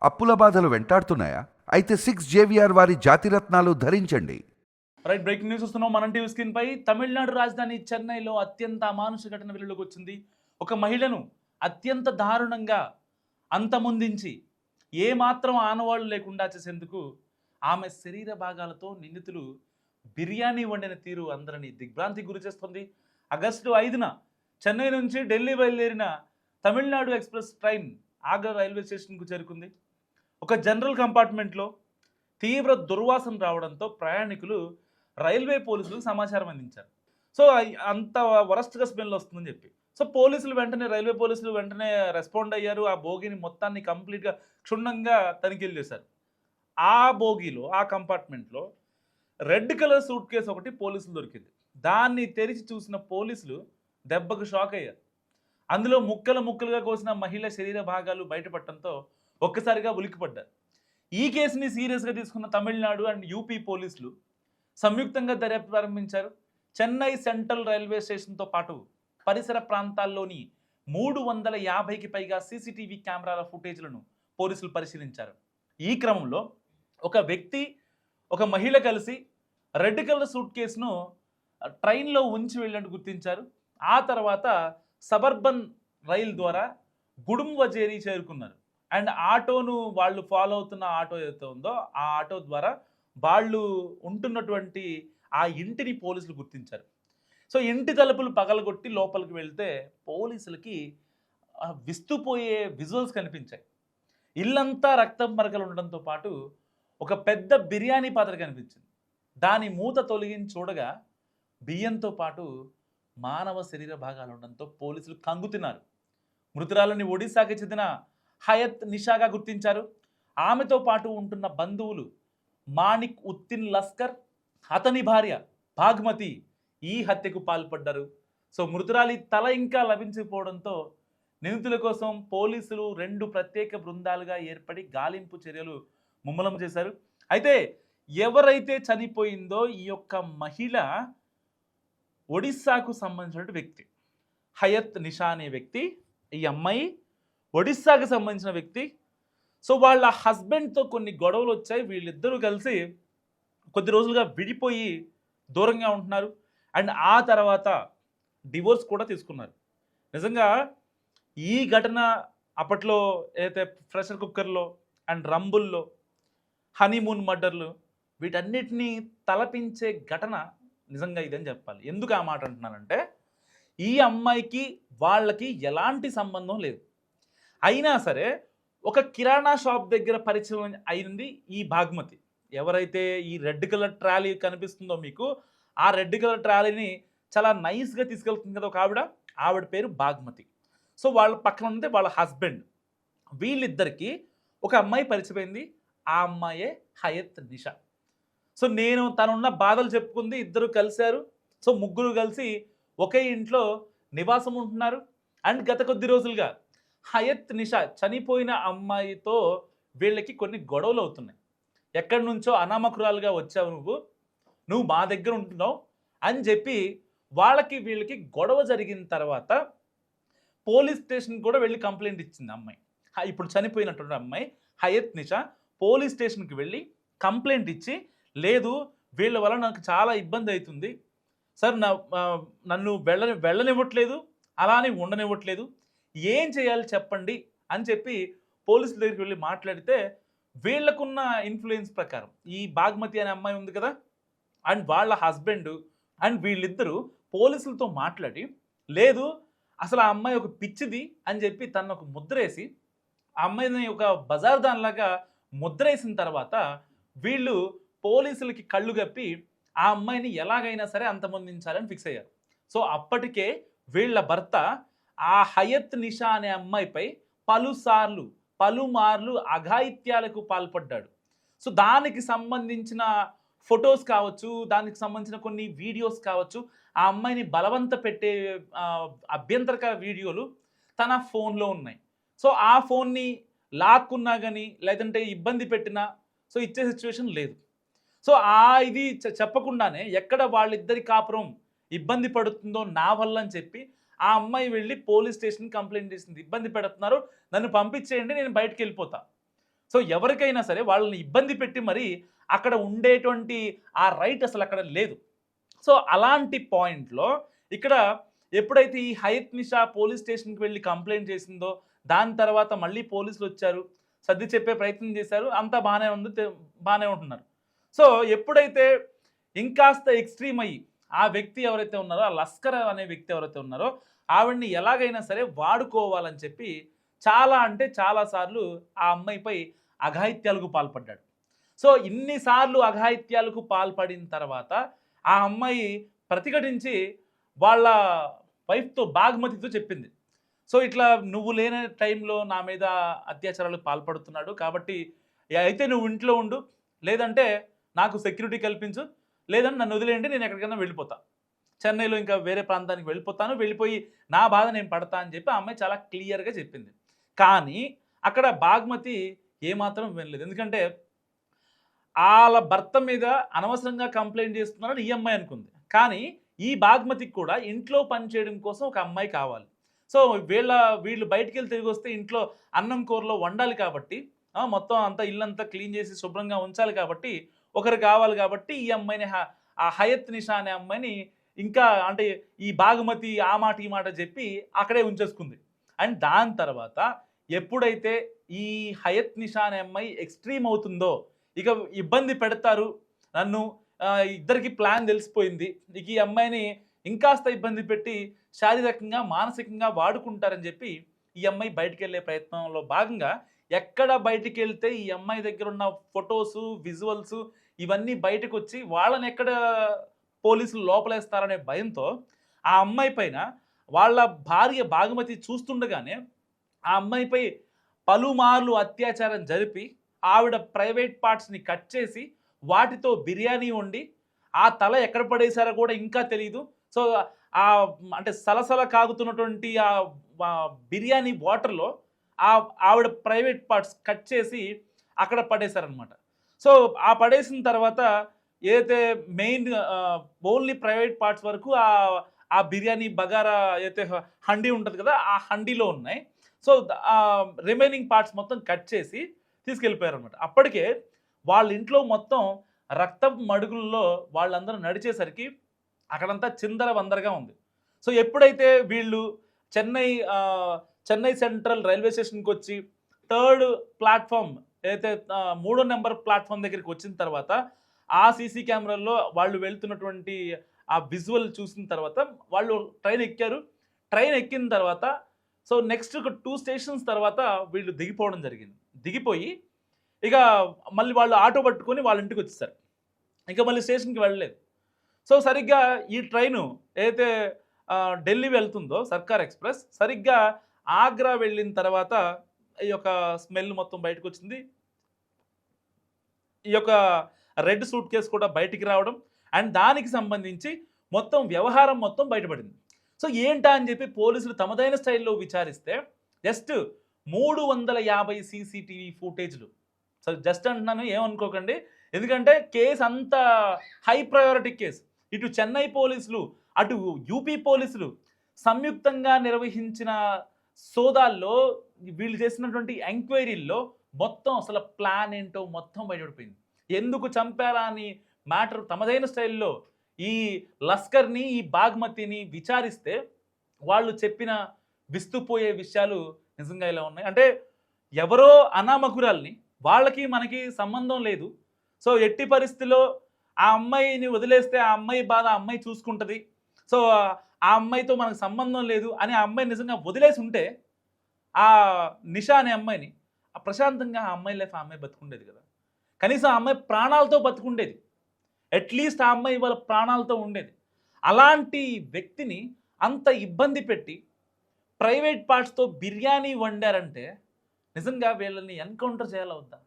అప్పుల బాధలు వెంటాడుతున్నాయా? అయితే 6 జేవిఆర్ వారి జాతిరత్నాలు ధరించండి. రైట్, బ్రేకింగ్ న్యూస్ వస్తున్నాం మన టీవీ స్క్రీన్ పై. తమిళనాడు రాజధాని చెన్నైలో అత్యంత అమానుష ఘటన వెలుగులోకి వచ్చింది. ఒక మహిళను అత్యంత దారుణంగా అంతమొందించి ఏ మాత్రం ఆనవాళ్లు లేకుండా చేసేందుకు ఆమె శరీర భాగాలతో నిందితులు బిర్యానీ వండిన తీరు అందరినీ దిగ్భ్రాంతికి గురి చేస్తుంది. ఆగస్టు 5న చెన్నై నుంచి ఢిల్లీ బయలుదేరిన Tamil Nadu express train Agra railway స్టేషన్కు చేరుకుంది. ఒక జనరల్ కంపార్ట్మెంట్లో తీవ్ర దుర్వాసన రావడంతో ప్రయాణికులు రైల్వే పోలీసులకు సమాచారం అందించారు. సో అంత వరస్ట్గా స్మెల్ వస్తుందని చెప్పి సో రైల్వే పోలీసులు వెంటనే రెస్పాండ్ అయ్యారు. ఆ బోగిని మొత్తాన్ని కంప్లీట్గా క్షుణ్ణంగా తనిఖీలు చేశారు. ఆ బోగిలో, ఆ కంపార్ట్మెంట్లో రెడ్ కలర్ సూట్ కేసు ఒకటి పోలీసులు దొరికింది. దాన్ని తెరిచి చూసిన పోలీసులు దెబ్బకు షాక్ అయ్యారు. అందులో ముక్కలు ముక్కలుగా కోసిన మహిళ శరీర భాగాలు బయటపడటంతో ఒక్కసారిగా ఉలిక్కిపడ్డారు. ఈ కేసుని సీరియస్గా తీసుకున్న తమిళనాడు అండ్ యూపీ పోలీసులు సంయుక్తంగా దర్యాప్తు ప్రారంభించారు. చెన్నై సెంట్రల్ రైల్వే స్టేషన్తో పాటు పరిసర ప్రాంతాల్లోని 350కి పైగా సీసీటీవీ కెమెరాల ఫుటేజ్లను పోలీసులు పరిశీలించారు. ఈ క్రమంలో ఒక మహిళ కలిసి రెడ్ కలర్ సూట్ కేసును ట్రైన్లో ఉంచి వెళ్ళినట్టు గుర్తించారు. ఆ తర్వాత సబర్బన్ రైల్ ద్వారా గుడుంబజేరి చేరుకున్నారు. అండ్ ఆటోను వాళ్ళు ఫాలో అవుతున్న ఆటో ఏదైతే ఉందో ఆ ఆటో ద్వారా వాళ్ళు ఉంటున్నటువంటి ఆ ఇంటిని పోలీసులు గుర్తించారు. సో ఇంటి తలుపులు పగలగొట్టి లోపలికి వెళ్తే పోలీసులకి విస్తుపోయే విజువల్స్ కనిపించాయి. ఇల్లంతా రక్తం మరకలు ఉండడంతో పాటు ఒక పెద్ద బిర్యానీ పాత్ర కనిపించింది. దాని మూత తొలగించి చూడగా బియ్యంతో పాటు మానవ శరీర భాగాలు ఉండడంతో పోలీసులు కంగుతిన్నారు. మృతురాలని ఒడిశాకి చెందిన హయత్ నిషాగా గుర్తించారు. ఆమెతో పాటు ఉంటున్న బంధువులు మాణిక్ ఉద్దీన్ లస్కర్, అతని భార్య భాగ్మతి ఈ హత్యకు పాల్పడ్డారు. సో మృతురాలి తల ఇంకా లభించకపోవడంతో నిందితుల కోసం పోలీసులు 2 ప్రత్యేక బృందాలుగా ఏర్పడి గాలింపు చర్యలు ముమ్మరం చేశారు. అయితే ఎవరైతే చనిపోయిందో ఈ యొక్క మహిళ ఒడిస్సాకు సంబంధించిన వ్యక్తి, హయత్ నిషా అనే వ్యక్తి. ఈ అమ్మాయి ఒడిస్సాకు సంబంధించిన వ్యక్తి. సో వాళ్ళ హస్బెండ్తో కొన్ని గొడవలు వచ్చాయి. వీళ్ళిద్దరూ కలిసి కొద్ది రోజులుగా విడిపోయి దూరంగా ఉంటున్నారు. అండ్ ఆ తర్వాత డివోర్స్ కూడా తీసుకున్నారు. నిజంగా ఈ ఘటన అప్పట్లో ఏదైతే ప్రెషర్ కుక్కర్లో అండ్ రంబుల్లో హనీమూన్ మర్డర్లు వీటన్నిటినీ తలపించే ఘటన నిజంగా ఇదని చెప్పాలి. ఎందుకు ఆ మాట అంటున్నానంటే ఈ అమ్మాయికి వాళ్ళకి ఎలాంటి సంబంధం లేదు. అయినా సరే ఒక కిరాణా షాప్ దగ్గర పరిచయం అయింది ఈ భాగ్మతి. ఎవరైతే ఈ రెడ్ కలర్ ట్రాలీ కనిపిస్తుందో మీకు, ఆ రెడ్ కలర్ ట్రాలీని చాలా నైస్గా తీసుకెళ్తుంది కదా ఒక ఆవిడ పేరు భాగ్మతి. సో వాళ్ళ పక్కన ఉంటే వాళ్ళ హస్బెండ్. వీళ్ళిద్దరికీ ఒక అమ్మాయి పరిచయమైంది. ఆ అమ్మాయే హయత్ నిషా. సో తనున్న బాధలు చెప్పుకుంది, ఇద్దరు కలిశారు. సో ముగ్గురు కలిసి ఒకే ఇంట్లో నివాసం ఉంటున్నారు. అండ్ గత కొద్ది రోజులుగా హయత్ నిషా చనిపోయిన అమ్మాయితో వీళ్ళకి కొన్ని గొడవలు అవుతున్నాయి. ఎక్కడి నుంచో అనామకురాలుగా వచ్చావు నువ్వు మా దగ్గర ఉంటున్నావు అని చెప్పి వీళ్ళకి గొడవ జరిగిన తర్వాత పోలీస్ స్టేషన్ కూడా వెళ్ళి కంప్లైంట్ ఇచ్చింది అమ్మాయి. ఇప్పుడు చనిపోయినటువంటి అమ్మాయి హయత్ నిషా పోలీస్ స్టేషన్కి వెళ్ళి కంప్లైంట్ ఇచ్చి, లేదు వీళ్ళ వల్ల నాకు చాలా ఇబ్బంది అవుతుంది సార్, నన్ను వెళ్ళనివ్వట్లేదు, అలానే ఉండనివ్వట్లేదు, ఏం చేయాలి చెప్పండి అని చెప్పి పోలీసుల దగ్గరికి వెళ్ళి మాట్లాడితే వీళ్ళకున్న ఇన్ఫ్లుయెన్స్ ప్రకారం ఈ భాగ్మతి అనే అమ్మాయి ఉంది కదా అండ్ వాళ్ళ హస్బెండ్ అండ్ వీళ్ళిద్దరూ పోలీసులతో మాట్లాడి, లేదు అసలు ఆ అమ్మాయి ఒక పిచ్చిది అని చెప్పి తను ఒక ముద్రేసి ఆ అమ్మాయిని ఒక బజార్ దానిలాగా ముద్రేసిన తర్వాత వీళ్ళు పోలీసులకి కళ్ళు గప్పి ఆ అమ్మాయిని ఎలాగైనా సరే అంతమొందించాలని ఫిక్స్ అయ్యారు. సో అప్పటికే వీళ్ళ భర్త ఆ హయత్ నిషా అనే అమ్మాయిపై పలుమార్లు అఘాయిత్యాలకు పాల్పడ్డాడు. సో దానికి సంబంధించిన ఫొటోస్ కావచ్చు, దానికి సంబంధించిన కొన్ని వీడియోస్ కావచ్చు, ఆ అమ్మాయిని బలవంత పెట్టే అభ్యంతరకర వీడియోలు తన ఫోన్లో ఉన్నాయి. సో ఆ ఫోన్ని లాక్కున్నా కానీ లేదంటే ఇబ్బంది పెట్టినా సో ఇచ్చే సిచ్యువేషన్ లేదు. సో ఇది చెప్పకుండానే ఎక్కడ వాళ్ళిద్దరి కాపురం ఇబ్బంది పడుతుందో నా వల్ల అని చెప్పి ఆ అమ్మాయి వెళ్ళి పోలీస్ స్టేషన్ కంప్లైంట్ చేసింది. ఇబ్బంది పెడుతున్నారు, నన్ను పంపించేయండి, నేను బయటకు వెళ్ళిపోతా. సో ఎవరికైనా సరే వాళ్ళని ఇబ్బంది పెట్టి మరి అక్కడ ఉండేటువంటి ఆ రైట్ అసలు అక్కడ లేదు. సో అలాంటి పాయింట్‌లో ఇక్కడ ఎప్పుడైతే ఈ హయత్ నిషా పోలీస్ స్టేషన్‌కి వెళ్లి కంప్లెయింట్ చేసిందో, దాని తర్వాత మళ్ళీ పోలీసులొచ్చారు. సర్ది చెప్పే ప్రయత్నం చేశారు. అంతా బానే ఉంది. బానే ఉంటున్నారు. సో ఎప్పుడైతే ఇంకాస్త ఎక్స్‌ట్రీమ్ అయ్యి ఆ వ్యక్తి ఎవరైతే ఉన్నారో, ఆ లస్కర్ అనే వ్యక్తి ఎవరైతే ఉన్నారో, ఆవిడని ఎలాగైనా సరే వాడుకోవాలని చెప్పి చాలా అంటే చాలా సార్లు ఆ అమ్మాయిపై అఘాయిత్యాలకు పాల్పడ్డాడు. సో ఇన్ని సార్లు అఘాయిత్యాలకు పాల్పడిన తర్వాత ఆ అమ్మాయి ప్రతిఘటించి వాళ్ళ వైఫ్‌తో బాగ్మతితో చెప్పింది. సో ఇట్లా నువ్వు లేని టైంలో నా మీద అత్యాచారాలకు పాల్పడుతున్నాడు. కాబట్టి అయితే నువ్వు ఇంట్లో ఉండు. లేదంటే నాకు సెక్యూరిటీ కల్పించు. లేదంటే నన్ను వదిలేయండి. నేను ఎక్కడికైనా వెళ్ళిపోతా. చెన్నైలో ఇంకా వేరే ప్రాంతానికి వెళ్ళిపోతాను. వెళ్ళిపోయి నా బాధ నేను పడతా అని చెప్పి ఆ అమ్మాయి చాలా క్లియర్‌గా చెప్పింది. కానీ అక్కడ బాగ్మతి ఏమాత్రం వినలేదు. ఎందుకంటే ఆళ్ళ భర్త మీద అనవసరంగా కంప్లెయింట్ చేస్తున్నారని ఈ అమ్మాయి అనుకుంది. కానీ ఈ బాగ్మతికి కూడా ఇంట్లో పని చేయడం కోసం ఒక అమ్మాయి కావాలి. సో వీళ్ళు బయటికెళ్ళి తిరిగొస్తే ఇంట్లో అన్నం కూరలో వండాలి కాబట్టి మొత్తం అంతా ఇల్లంతా క్లీన్ చేసి శుభ్రంగా ఉంచాలి కాబట్టి ఒకరు కావాలి కాబట్టి ఈ అమ్మాయిని ఆ హయత్ నిషా అనే అమ్మాయిని ఇంకా అంటే ఈ బాగుమతి ఆ మాట ఈ మాట చెప్పి అక్కడే ఉంచేసుకుంది. అండ్ దాని తర్వాత ఎప్పుడైతే ఈ హయత్ నిషా అనే అమ్మాయి ఎక్స్‌ట్రీమ్ అవుతుందో, ఇక ఇబ్బంది పెడతారు నన్ను, ఇద్దరికి ప్లాన్ తెలిసిపోయింది. ఇక ఈ అమ్మాయిని ఇంకాస్త ఇబ్బంది పెట్టి శారీరకంగా, మానసికంగా వాడుకుంటారని చెప్పి ఈ అమ్మాయి బయటికెళ్ళే ప్రయత్నంలో భాగంగా ఎక్కడ బయటికెళ్తే ఈ అమ్మాయి దగ్గర ఉన్న ఫోటోసు, విజువల్సు ఇవన్నీ బయటకొచ్చి వాళ్ళని ఎక్కడ పోలీసులు లోపలేస్తారనే భయంతో ఆ అమ్మాయి పైన వాళ్ళ భార్య భాగమతి చూస్తుండగానే ఆ అమ్మాయిపై పలుమార్లు అత్యాచారం జరిపి ఆవిడ ప్రైవేట్ పార్ట్స్‌ని కట్ చేసి వాటితో బిర్యానీ వండి ఆ తల ఎక్కడ పడేశారో కూడా ఇంకా తెలీదు. సో అంటే సలసల కాగుతున్నటువంటి బిర్యానీ వాటర్‌లో ఆవిడ ప్రైవేట్ పార్ట్స్ కట్ చేసి అక్కడ పడేశారనమాట. సో ఆ పడేసిన తర్వాత ఏదైతే మెయిన్ ఓన్లీ ప్రైవేట్ పార్ట్స్ వరకు ఆ బిర్యానీ బగారా ఏదైతే హండీ ఉంటది కదా! ఆ హండీలో ఉన్నాయి. సో రిమైనింగ్ పార్ట్స్ మొత్తం కట్ చేసి తీసుకెళ్ళిపోయారనమాట. అప్పటికే వాళ్ళ ఇంట్లో మొత్తం రక్తపు మడుగుల్లో వాళ్ళందరూ నడిచేసరికి అక్కడంతా చిందరవందరగా ఉంది. సో ఎప్పుడైతే వీళ్ళు చెన్నై సెంట్రల్ రైల్వే స్టేషన్‌కొచ్చి థర్డ్ ప్లాట్‌ఫార్మ్ ఏదైతే మూడో నంబర్ ప్లాట్‌ఫార్మ్ దగ్గరికి వచ్చిన తర్వాత ఆ సీసీ కెమెరాల్లో వాళ్ళు వెళ్తున్నటువంటి ఆ విజువల్ చూసిన తర్వాత వాళ్ళు ట్రైన్ ఎక్కారు. ట్రైన్ ఎక్కిన తర్వాత సో నెక్స్ట్ ఒక 2 స్టేషన్స్ తర్వాత వీళ్ళు దిగిపోవడం జరిగింది. దిగిపోయి ఇక మళ్ళీ వాళ్ళు ఆటో పట్టుకొని వాళ్ళ ఇంటికొచ్చేసారు. ఇంక మళ్ళీ స్టేషన్‌కి వెళ్ళలేదు. సో సరిగ్గా ఈ ట్రైను ఏదైతే ఢిల్లీ వెళ్తుందో సర్కార్ ఎక్స్‌ప్రెస్ సరిగ్గా ఆగ్రా వెళ్ళిన తర్వాత ఈ యొక్క స్మెల్ మొత్తం బయటకొచ్చింది. ఈ యొక్క రెడ్ సూట్ కేస్ కూడా బయటికి రావడం అండ్ దానికి సంబంధించి మొత్తం వ్యవహారం మొత్తం బయటపడింది. సో ఏంటా అని చెప్పి పోలీసులు తమదైన స్టైల్‌లో విచారిస్తే జస్ట్ 350 సీసీటీవీ ఫుటేజ్‌లు. సో జస్ట్ అంటున్నాను ఏమనుకోకండి. ఎందుకంటే కేస్ అంత హై ప్రయారిటీ కేస్. ఇటు చెన్నై పోలీసులు, అటు యూపీ పోలీసులు సంయుక్తంగా నిర్వహించిన సోదాల్లో వీళ్ళు చేసినటువంటి ఎంక్వైరీల్లో మొత్తం అసలు ప్లాన్ ఏంటో మొత్తం బయటపడిపోయింది. ఎందుకు చంపారా అని మ్యాటర్ తమదైన స్టైల్‌లో ఈ లస్కర్‌ని, ఈ బాగ్మతిని విచారిస్తే వాళ్ళు చెప్పిన విస్తుపోయే విషయాలు నిజంగా ఇలా ఉన్నాయి. అంటే ఎవరో అనామకురాల్ని వాళ్ళకి మనకి సంబంధం లేదు. సో ఎట్టి పరిస్థితిలో ఆ అమ్మాయిని వదిలేస్తే ఆ అమ్మాయి బాధ ఆ అమ్మాయి చూసుకుంటది. సో ఆ అమ్మాయితో మనకు సంబంధం లేదు అని ఆ అమ్మాయి నిజంగా వదిలేసి ఉంటే ఆ నిషా అనే అమ్మాయిని ప్రశాంతంగా ఆ అమ్మాయి లైఫ్ ఆ అమ్మాయి బతుకుండేది కదా! కనీసం ఆ అమ్మాయి ప్రాణాలతో బతుకుండేది. అట్‌లీస్ట్ ఆ అమ్మాయి వాళ్ళ ప్రాణాలతో ఉండేది. అలాంటి వ్యక్తిని అంత ఇబ్బంది పెట్టి ప్రైవేట్ పార్ట్స్‌తో బిర్యానీ వండారంటే నిజంగా వీళ్ళని ఎన్‌కౌంటర్ చేయాలా వద్దా?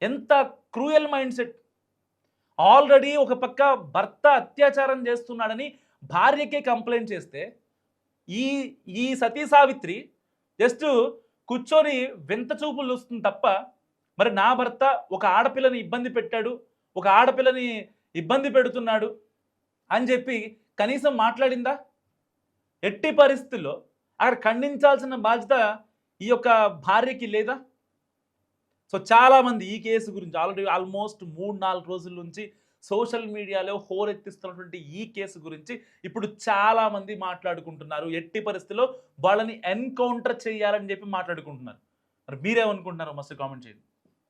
ఎంత క్రూయల్ మైండ్ సెట్. ఆల్రెడీ ఒక పక్క భర్త అత్యాచారం చేస్తున్నాడని భార్యకే కంప్లెయింట్ చేస్తే ఈ ఈ సతీ సావిత్రి జస్ట్ కూర్చొని వింత చూపులు చూస్తుంది తప్ప మరి నా భర్త ఒక ఆడపిల్లని ఇబ్బంది పెట్టాడు, ఒక ఆడపిల్లని ఇబ్బంది పెడుతున్నాడు అని చెప్పి కనీసం మాట్లాడిందా? ఎట్టి పరిస్థితుల్లో అక్కడ ఖండించాల్సిన బాధ్యత ఈ యొక్క భార్యకి లేదా? సో చాలామంది ఈ కేసు గురించి ఆల్రెడీ ఆల్మోస్ట్ 3-4 రోజుల నుంచి సోషల్ మీడియాలో హోరెత్తిస్తున్నటువంటి ఈ కేసు గురించి ఇప్పుడు చాలామంది మాట్లాడుకుంటున్నారు. ఎట్టి పరిస్థితిలో వాళ్ళని ఎన్కౌంటర్ చేయాలని చెప్పి మాట్లాడుకుంటున్నారు. మరి మీరేమనుకుంటున్నారో మస్తు కామెంట్ చేయండి.